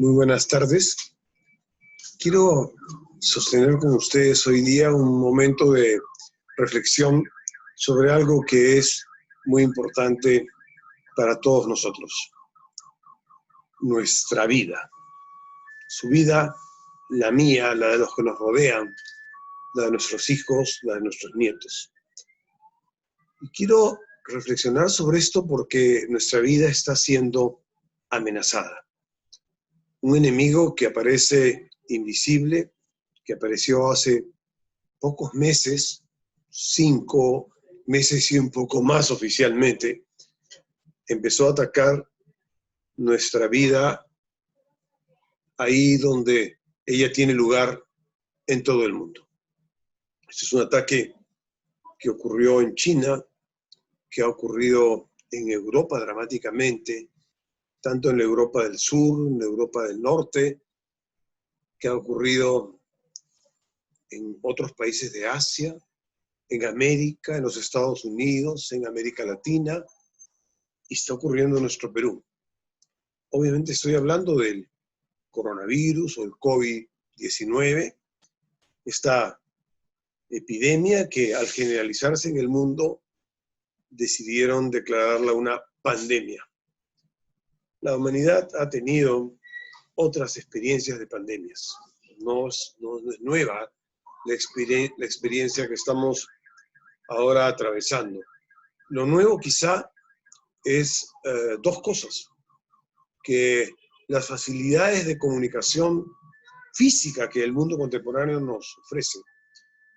Muy buenas tardes. Quiero sostener con ustedes hoy día un momento de reflexión sobre algo que es muy importante para todos nosotros. Nuestra vida. Su vida, la mía, la de los que nos rodean, la de nuestros hijos, la de nuestros nietos. Y quiero reflexionar sobre esto porque nuestra vida está siendo amenazada. Un enemigo que aparece invisible, que apareció hace pocos meses, 5 meses y un poco más oficialmente, empezó a atacar nuestra vida ahí donde ella tiene lugar en todo el mundo. Este es un ataque que ocurrió en China, que ha ocurrido en Europa dramáticamente, tanto en la Europa del Sur, en la Europa del Norte, que ha ocurrido en otros países de Asia, en América, en los Estados Unidos, en América Latina, y está ocurriendo en nuestro Perú. Obviamente estoy hablando del coronavirus o el COVID-19, esta epidemia que al generalizarse en el mundo decidieron declararla una pandemia. La humanidad ha tenido otras experiencias de pandemias. No es nueva la experiencia que estamos ahora atravesando. Lo nuevo quizá es dos cosas: que las facilidades de comunicación física que el mundo contemporáneo nos ofrece,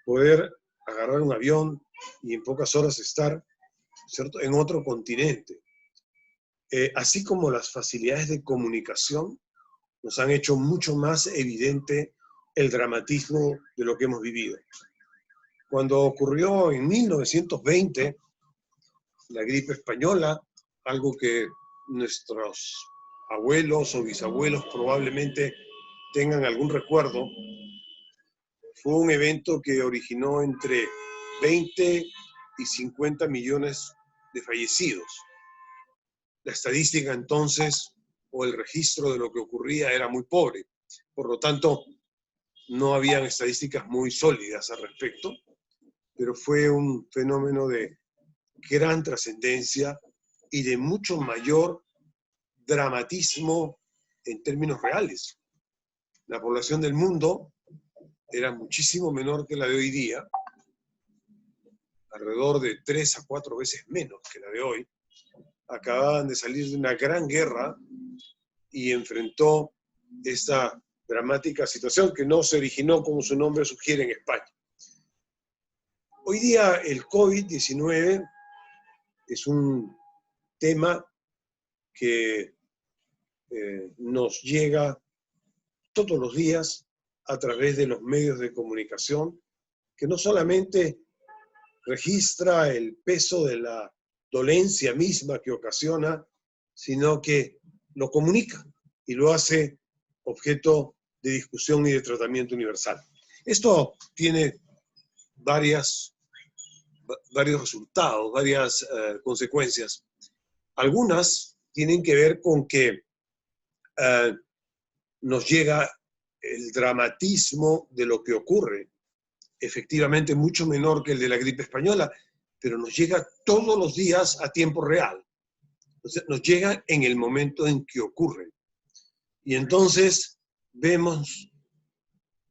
poder agarrar un avión y en pocas horas estar, ¿cierto?, en otro continente, así como las facilidades de comunicación nos han hecho mucho más evidente el dramatismo de lo que hemos vivido. Cuando ocurrió en 1920 la gripe española, algo que nuestros abuelos o bisabuelos probablemente tengan algún recuerdo, fue un evento que originó entre 20 y 50 millones de fallecidos. La estadística entonces, o el registro de lo que ocurría, era muy pobre. Por lo tanto, no habían estadísticas muy sólidas al respecto, pero fue un fenómeno de gran trascendencia y de mucho mayor dramatismo en términos reales. La población del mundo era muchísimo menor que la de hoy día, alrededor de 3 a 4 veces menos que la de hoy. Acababan de salir de una gran guerra y enfrentó esta dramática situación que no se originó, como su nombre sugiere, en España. Hoy día el COVID-19 es un tema que nos llega todos los días a través de los medios de comunicación, que no solamente registra el peso de la dolencia misma que ocasiona, sino que lo comunica y lo hace objeto de discusión y de tratamiento universal. Esto tiene varios resultados, varias consecuencias. Algunas tienen que ver con que nos llega el dramatismo de lo que ocurre, efectivamente mucho menor que el de la gripe española, pero nos llega todos los días a tiempo real. Entonces, nos llega en el momento en que ocurre. Y entonces vemos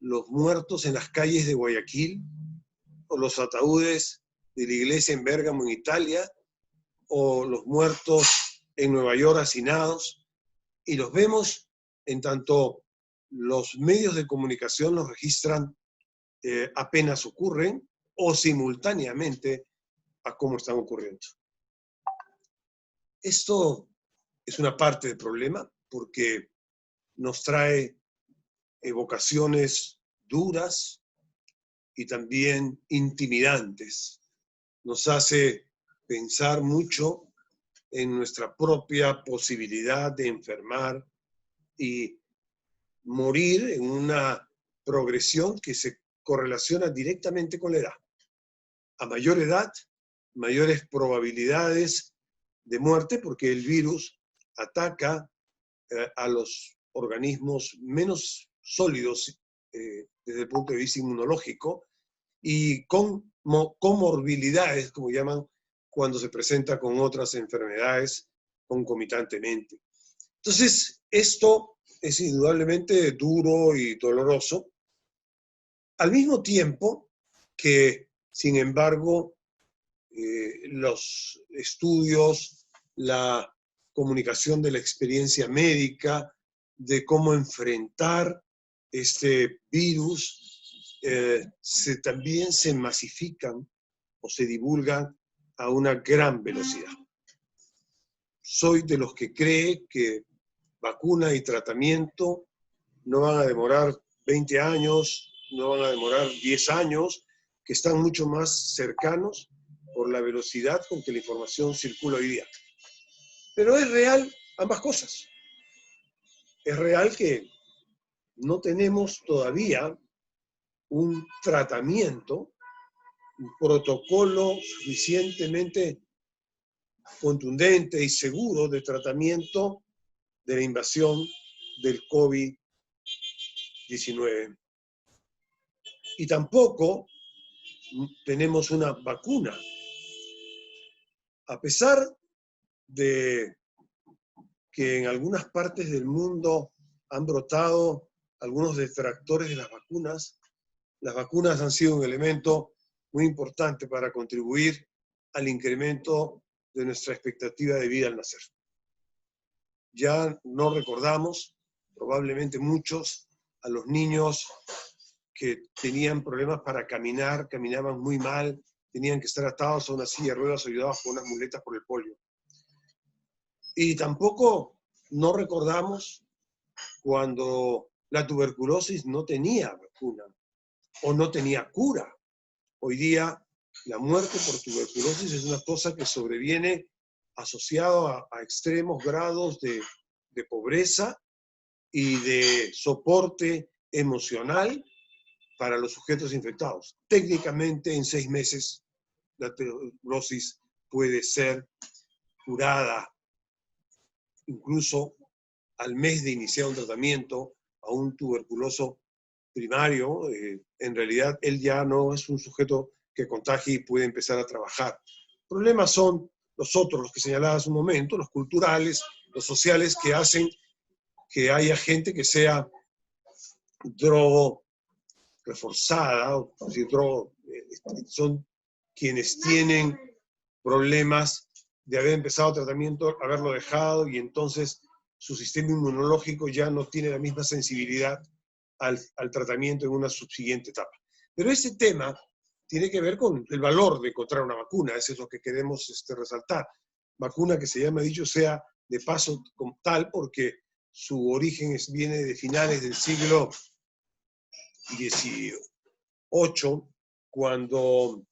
los muertos en las calles de Guayaquil, o los ataúdes de la iglesia en Bérgamo, en Italia, o los muertos en Nueva York hacinados, y los vemos en tanto los medios de comunicación los registran apenas ocurren o simultáneamente a cómo están ocurriendo. Esto es una parte del problema porque nos trae evocaciones duras y también intimidantes. Nos hace pensar mucho en nuestra propia posibilidad de enfermar y morir en una progresión que se correlaciona directamente con la edad. A mayor edad, mayores probabilidades de muerte porque el virus ataca a los organismos menos sólidos desde el punto de vista inmunológico y con comorbilidades, como llaman, cuando se presenta con otras enfermedades concomitantemente. Entonces, esto es indudablemente duro y doloroso, al mismo tiempo que, sin embargo, los estudios, la comunicación de la experiencia médica, de cómo enfrentar este virus, también se masifican o se divulgan a una gran velocidad. Soy de los que cree que vacuna y tratamiento no van a demorar 20 años, no van a demorar 10 años, que están mucho más cercanos por la velocidad con que la información circula hoy día. Pero es real ambas cosas. Es real que no tenemos todavía un tratamiento, un protocolo suficientemente contundente y seguro de tratamiento de la invasión del COVID-19. Y tampoco tenemos una vacuna. A pesar de que en algunas partes del mundo han brotado algunos detractores de las vacunas han sido un elemento muy importante para contribuir al incremento de nuestra expectativa de vida al nacer. Ya no recordamos, probablemente muchos, a los niños que tenían problemas para caminar, caminaban muy mal, tenían que estar atados a una silla de ruedas o ayudados con unas muletas por el polio. Y tampoco no recordamos cuando la tuberculosis no tenía vacuna o no tenía cura. Hoy día la muerte por tuberculosis es una cosa que sobreviene asociado a extremos grados de pobreza y de soporte emocional para los sujetos infectados. Técnicamente en 6 meses la tuberculosis puede ser curada. Incluso al mes de iniciar un tratamiento a un tuberculoso primario, en realidad él ya no es un sujeto que contagie y puede empezar a trabajar. Problemas son los otros, los que señalaba hace un momento, los culturales, los sociales, que hacen que haya gente que sea drogo reforzada, es decir, son quienes tienen problemas de haber empezado tratamiento, haberlo dejado, y entonces su sistema inmunológico ya no tiene la misma sensibilidad al tratamiento en una subsiguiente etapa. Pero este tema tiene que ver con el valor de encontrar una vacuna, eso es lo que queremos resaltar. Vacuna que se llama, dicho sea de paso, como tal, porque su origen viene de finales del siglo XVIII, cuando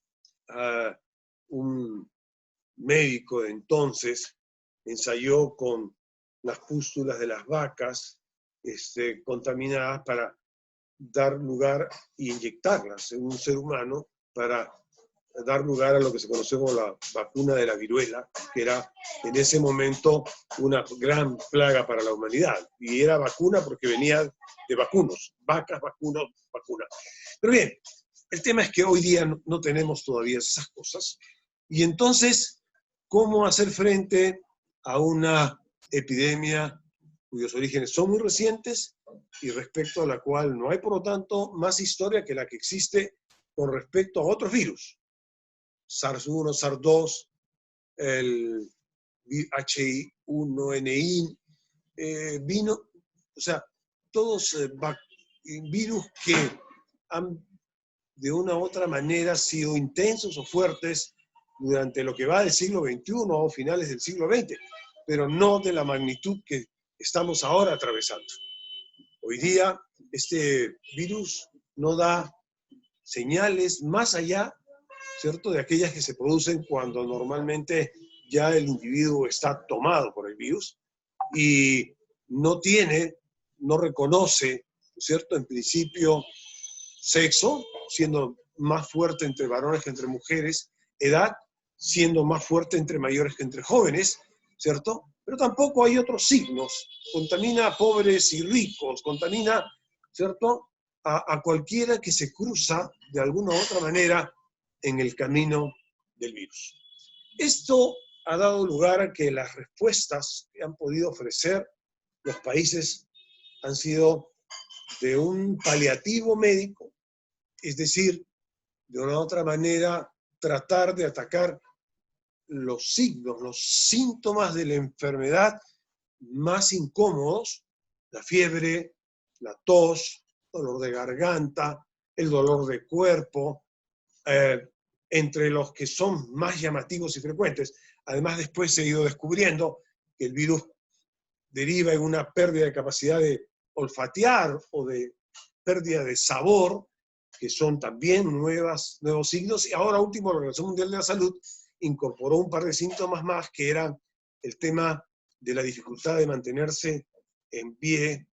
un médico de entonces ensayó con las pústulas de las vacas contaminadas para dar lugar e inyectarlas en un ser humano para dar lugar a lo que se conoció como la vacuna de la viruela, que era en ese momento una gran plaga para la humanidad. Y era vacuna porque venía de vacunos, vacas, vacunos, vacuna. Pero bien, el tema es que hoy día no tenemos todavía esas cosas. Y entonces, ¿cómo hacer frente a una epidemia cuyos orígenes son muy recientes y respecto a la cual no hay, por lo tanto, más historia que la que existe con respecto a otros virus? SARS-1, SARS-2, el H1N1, o sea, todos virus que han de una u otra manera sido intensos o fuertes durante lo que va del siglo XXI o finales del siglo XX, pero no de la magnitud que estamos ahora atravesando. Hoy día este virus no da señales más allá, ¿cierto?, de aquellas que se producen cuando normalmente ya el individuo está tomado por el virus y no reconoce, ¿cierto?, en principio sexo, siendo más fuerte entre varones que entre mujeres, edad, siendo más fuerte entre mayores que entre jóvenes, ¿cierto? pero tampoco hay otros signos. Contamina a pobres y ricos, contamina, ¿cierto?, a cualquiera que se cruza de alguna u otra manera en el camino del virus. Esto ha dado lugar a que las respuestas que han podido ofrecer los países han sido de un paliativo médico, es decir, de una u otra manera tratar de atacar los signos, los síntomas de la enfermedad más incómodos, la fiebre, la tos, dolor de garganta, el dolor de cuerpo, entre los que son más llamativos y frecuentes. Además, después se ha ido descubriendo que el virus deriva en una pérdida de capacidad de olfatear o de pérdida de sabor, que son también nuevos signos. Y ahora último, la Organización Mundial de la Salud incorporó un par de síntomas más, que eran el tema de la dificultad de mantenerse en pie,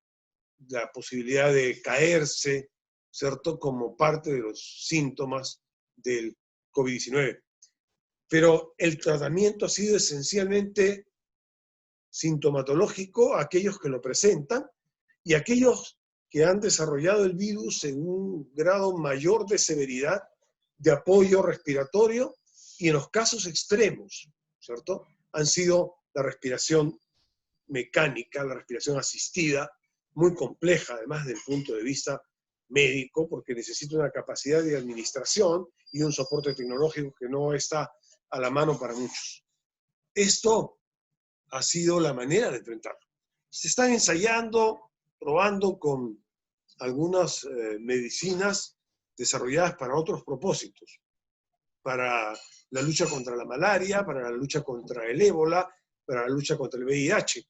la posibilidad de caerse, ¿cierto?, como parte de los síntomas del COVID-19. Pero el tratamiento ha sido esencialmente sintomatológico a aquellos que lo presentan y aquellos que han desarrollado el virus en un grado mayor de severidad, de apoyo respiratorio, y en los casos extremos, ¿cierto?, han sido la respiración mecánica, la respiración asistida, muy compleja además desde el punto de vista médico, porque necesita una capacidad de administración y un soporte tecnológico que no está a la mano para muchos. Esto ha sido la manera de enfrentarlo. Se están ensayando, probando con algunas medicinas desarrolladas para otros propósitos, para la lucha contra la malaria, para la lucha contra el ébola, para la lucha contra el VIH.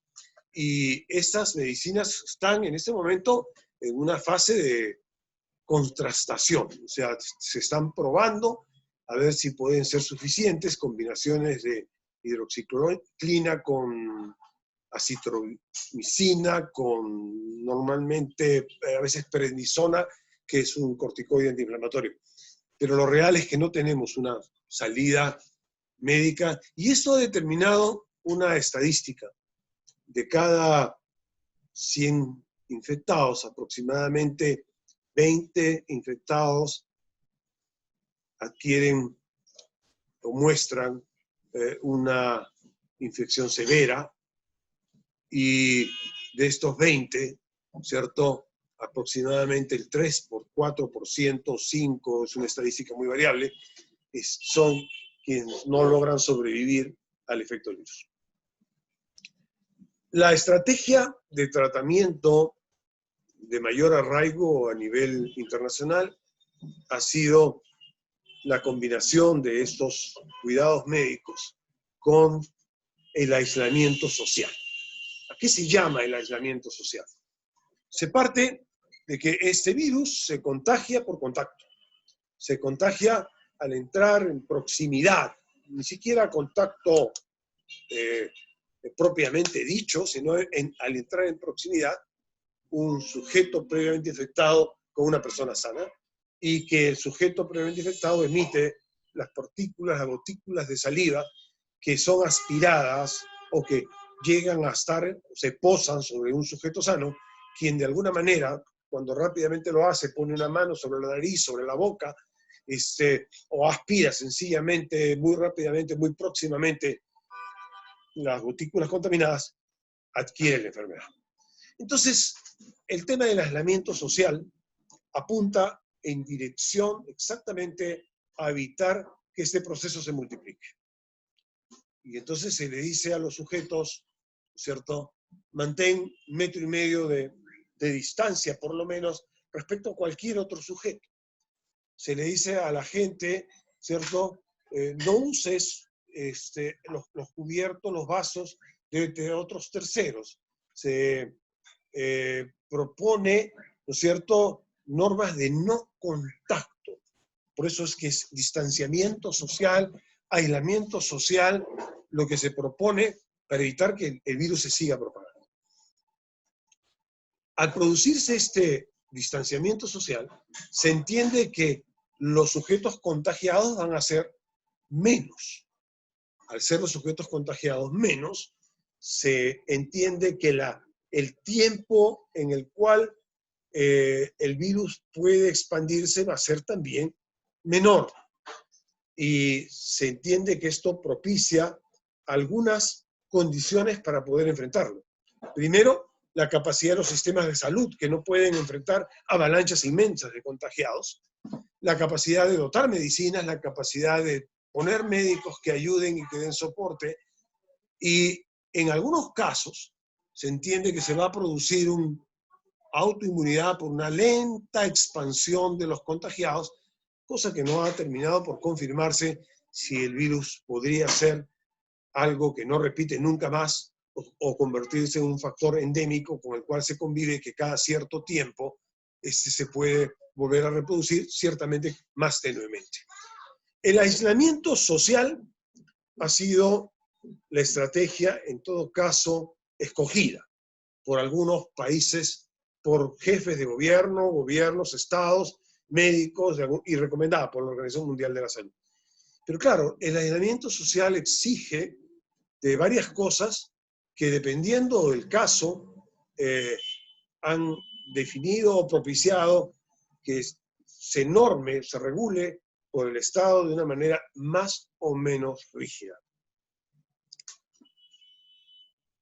Y estas medicinas están en este momento en una fase de contrastación, o sea, se están probando a ver si pueden ser suficientes combinaciones de hidroxicloroquina con acitromicina, con normalmente a veces prednisona, que es un corticoide antiinflamatorio. Pero lo real es que no tenemos una salida médica, y esto ha determinado una estadística. De cada 100 infectados, aproximadamente 20 infectados adquieren o muestran una infección severa, y de estos 20, ¿cierto?, aproximadamente el 3 por 4%, 5, es una estadística muy variable, son quienes no logran sobrevivir al efecto del virus. La estrategia de tratamiento de mayor arraigo a nivel internacional ha sido la combinación de estos cuidados médicos con el aislamiento social. ¿A qué se llama el aislamiento social? Se parte de que este virus se contagia por contacto. Se contagia al entrar en proximidad, ni siquiera contacto propiamente dicho, sino al entrar en proximidad, un sujeto previamente infectado con una persona sana, y que el sujeto previamente infectado emite las partículas, las gotículas de saliva que son aspiradas o que llegan a estar, se posan sobre un sujeto sano, quien de alguna manera, cuando rápidamente lo hace, pone una mano sobre la nariz, sobre la boca, o aspira sencillamente, muy rápidamente, muy próximamente, las gotículas contaminadas, adquiere la enfermedad. Entonces, el tema del aislamiento social apunta en dirección exactamente a evitar que este proceso se multiplique. Y entonces se le dice a los sujetos, ¿cierto?, mantén 1,5 metros de distancia, por lo menos, respecto a cualquier otro sujeto. Se le dice a la gente, ¿cierto?, no uses los cubiertos, los vasos de otros terceros. Se propone, ¿no es cierto?, normas de no contacto. Por eso es que es distanciamiento social, aislamiento social, lo que se propone para evitar que el virus se siga propagando. Al producirse este distanciamiento social, se entiende que los sujetos contagiados van a ser menos. Al ser los sujetos contagiados menos, se entiende que el tiempo en el cual el virus puede expandirse va a ser también menor. Y se entiende que esto propicia algunas condiciones para poder enfrentarlo. Primero, la capacidad de los sistemas de salud, que no pueden enfrentar avalanchas inmensas de contagiados. La capacidad de dotar medicinas, la capacidad de poner médicos que ayuden y que den soporte. Y en algunos casos se entiende que se va a producir una autoinmunidad por una lenta expansión de los contagiados, cosa que no ha terminado por confirmarse si el virus podría ser algo que no repite nunca más o convertirse en un factor endémico con el cual se convive, que cada cierto tiempo se puede volver a reproducir, ciertamente más tenuemente. El aislamiento social ha sido la estrategia, en todo caso, escogida por algunos países, por jefes de gobierno, gobiernos, estados, médicos y recomendada por la Organización Mundial de la Salud. Pero claro, el aislamiento social exige de varias cosas que, dependiendo del caso, han definido o propiciado que se norme, se regule por el Estado de una manera más o menos rígida.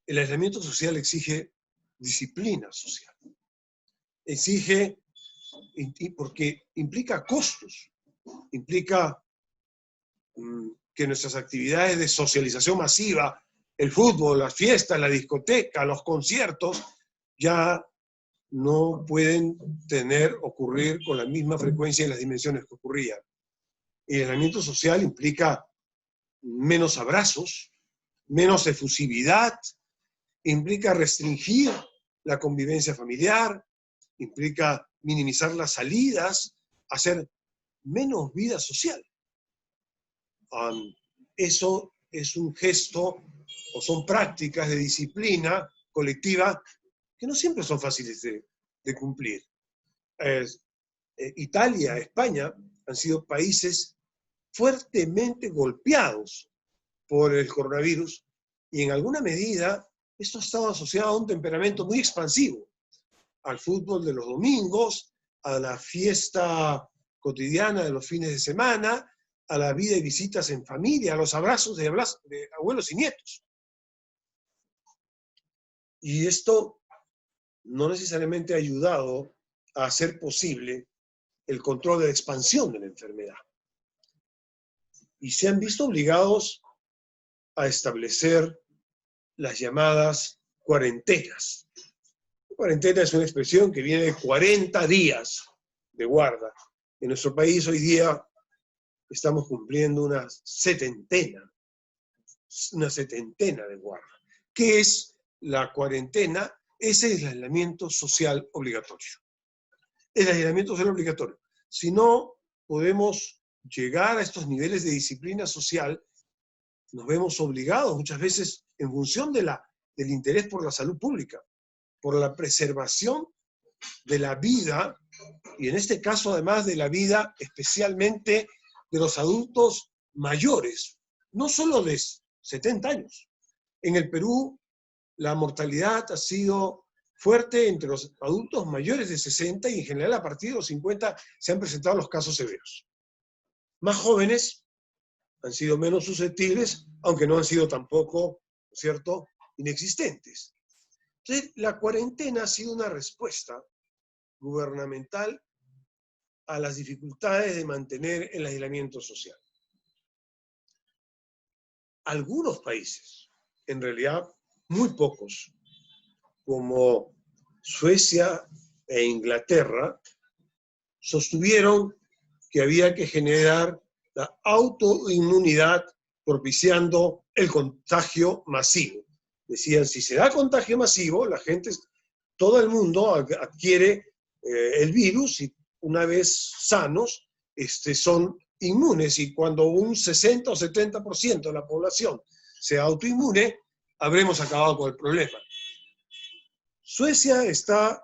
El aislamiento social exige disciplina social. Exige, porque implica costos, implica que nuestras actividades de socialización masiva, el fútbol, las fiestas, la discoteca, los conciertos, ya no pueden ocurrir con la misma frecuencia y las dimensiones que ocurrían. El aislamiento social implica menos abrazos, menos efusividad, implica restringir la convivencia familiar, implica minimizar las salidas, hacer menos vida social. Eso es un gesto o son prácticas de disciplina colectiva que no siempre son fáciles de cumplir. Italia, España han sido países fuertemente golpeados por el coronavirus y en alguna medida esto ha estado asociado a un temperamento muy expansivo, al fútbol de los domingos, a la fiesta cotidiana de los fines de semana, a la vida y visitas en familia, a los abrazos de abuelos y nietos. Y esto no necesariamente ha ayudado a hacer posible el control de la expansión de la enfermedad. Y se han visto obligados a establecer las llamadas cuarentenas. Cuarentena es una expresión que viene de 40 días de guarda. En nuestro país hoy día estamos cumpliendo una setentena de guarda. ¿Qué es la cuarentena? Ese es el aislamiento social obligatorio. El aislamiento social obligatorio. Si no podemos llegar a estos niveles de disciplina social, nos vemos obligados muchas veces en función del interés por la salud pública, por la preservación de la vida, y en este caso además de la vida especialmente de los adultos mayores, no solo de 70 años. En el Perú la mortalidad ha sido fuerte entre los adultos mayores de 60 y en general a partir de los 50 se han presentado los casos severos. Más jóvenes han sido menos susceptibles, aunque no han sido tampoco, ¿cierto?, inexistentes. Entonces, la cuarentena ha sido una respuesta gubernamental a las dificultades de mantener el aislamiento social. Algunos países, en realidad muy pocos, como Suecia e Inglaterra, sostuvieron que había que generar la autoinmunidad propiciando el contagio masivo. Decían, si se da contagio masivo, la gente, todo el mundo adquiere el virus y una vez sanos, son inmunes, y cuando un 60 o 70% de la población sea autoinmune, habremos acabado con el problema. Suecia está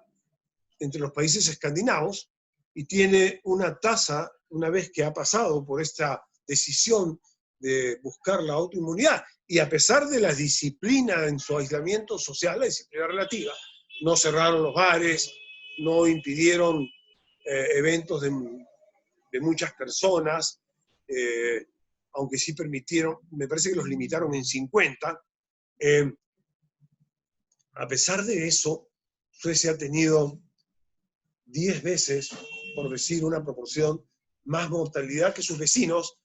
entre los países escandinavos y tiene una tasa, una vez que ha pasado por esta decisión de buscar la autoinmunidad. Y a pesar de la disciplina en su aislamiento social, la disciplina relativa, no cerraron los bares, no impidieron eventos de muchas personas, aunque sí permitieron, me parece que los limitaron en 50. A pesar de eso, Suecia ha tenido 10 veces, por decir una proporción, más mortalidad que sus vecinos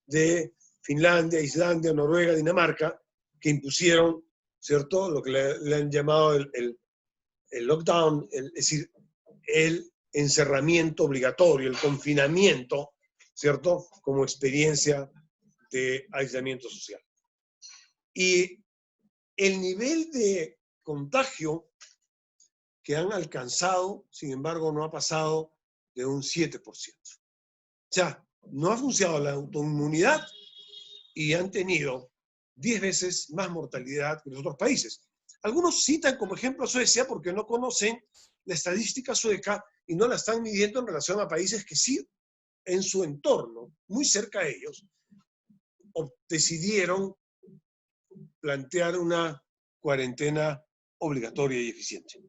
de Finlandia, Islandia, Noruega, Dinamarca, que impusieron, ¿cierto?, lo que le han llamado el lockdown, es decir, el encerramiento obligatorio, el confinamiento, ¿cierto?, como experiencia de aislamiento social. Y el nivel de contagio que han alcanzado, sin embargo, no ha pasado de un 7%. O sea, no ha funcionado la autoinmunidad y han tenido 10 veces más mortalidad que los otros países. Algunos citan como ejemplo a Suecia porque no conocen la estadística sueca y no la están midiendo en relación a países que sí, en su entorno, muy cerca de ellos, decidieron plantear una cuarentena obligatoria y eficiente.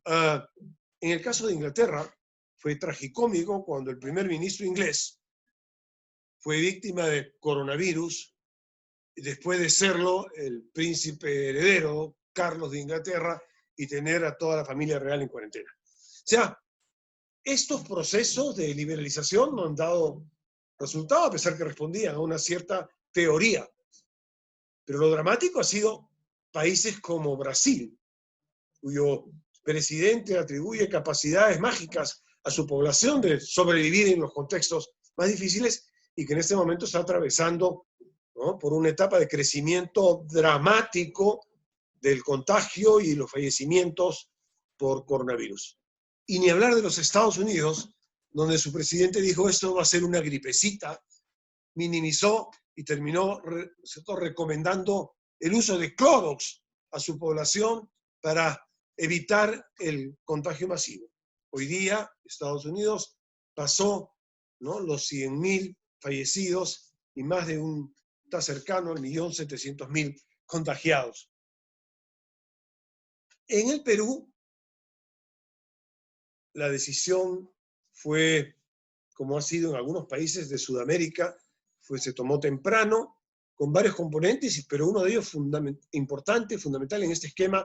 En el caso de Inglaterra, fue tragicómico cuando el primer ministro inglés fue víctima de coronavirus, y después de serlo, el príncipe heredero, Carlos de Inglaterra, y tener a toda la familia real en cuarentena. O sea, estos procesos de liberalización no han dado resultado, a pesar que respondían a una cierta teoría. Pero lo dramático ha sido países como Brasil, cuyo presidente atribuye capacidades mágicas a su población de sobrevivir en los contextos más difíciles y que en este momento está atravesando, ¿no?, por una etapa de crecimiento dramático del contagio y los fallecimientos por coronavirus. Y ni hablar de los Estados Unidos, donde su presidente dijo esto va a ser una gripecita, minimizó y terminó recomendando el uso de Clorox a su población para evitar el contagio masivo. Hoy día, Estados Unidos pasó, ¿no?, los 100.000 fallecidos y más de está cercano al 1.700.000 contagiados. En el Perú, la decisión fue, como ha sido en algunos países de Sudamérica, se tomó temprano, con varios componentes, pero uno de ellos importante, fundamental en este esquema,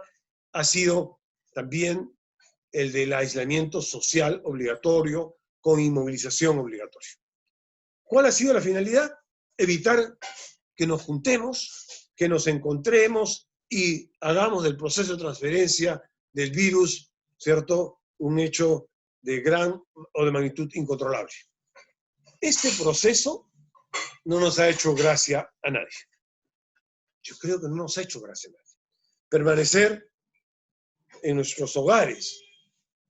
ha sido también el del aislamiento social obligatorio con inmovilización obligatoria. ¿Cuál ha sido la finalidad? Evitar que nos juntemos, que nos encontremos y hagamos del proceso de transferencia del virus, ¿cierto?, un hecho de gran o de magnitud incontrolable. Este proceso no nos ha hecho gracia a nadie. Yo creo que no nos ha hecho gracia a nadie. Permanecer en nuestros hogares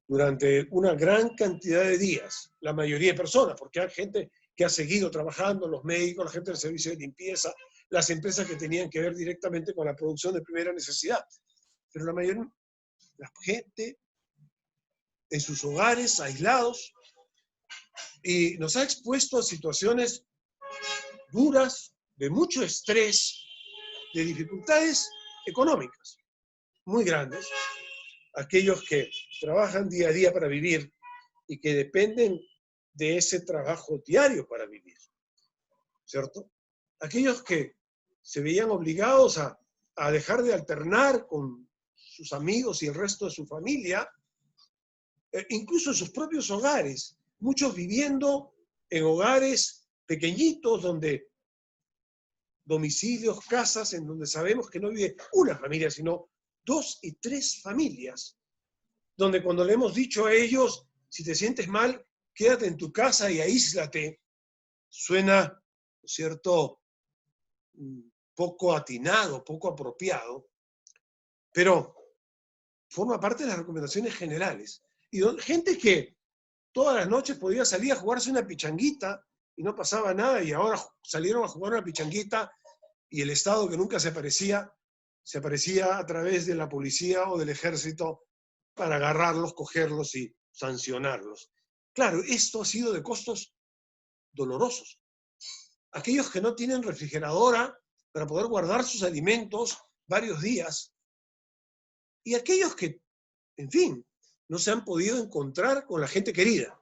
durante una gran cantidad de días, la mayoría de personas, porque hay gente que ha seguido trabajando, los médicos, la gente del servicio de limpieza, las empresas que tenían que ver directamente con la producción de primera necesidad. Pero la mayoría, la gente en sus hogares, aislados, y nos ha expuesto a situaciones duras, de mucho estrés, de dificultades económicas muy grandes. Aquellos que trabajan día a día para vivir y que dependen de ese trabajo diario para vivir, ¿cierto? Aquellos que se veían obligados a dejar de alternar con sus amigos y el resto de su familia, incluso en sus propios hogares, muchos viviendo en hogares pequeñitos, donde domicilios, casas, en donde sabemos que no vive una familia, sino 2 y 3 familias, donde cuando le hemos dicho a ellos, si te sientes mal, quédate en tu casa y aíslate, suena, ¿no es cierto?, poco atinado, poco apropiado, pero forma parte de las recomendaciones generales. Y gente que todas las noches podía salir a jugarse una pichanguita y no pasaba nada, y ahora salieron a jugar una pichanguita y el Estado, que nunca se aparecía a través de la policía o del ejército para agarrarlos, cogerlos y sancionarlos. Claro, esto ha sido de costos dolorosos. aquellos que no tienen refrigeradora para poder guardar sus alimentos varios días, y aquellos que, en fin, no se han podido encontrar con la gente querida.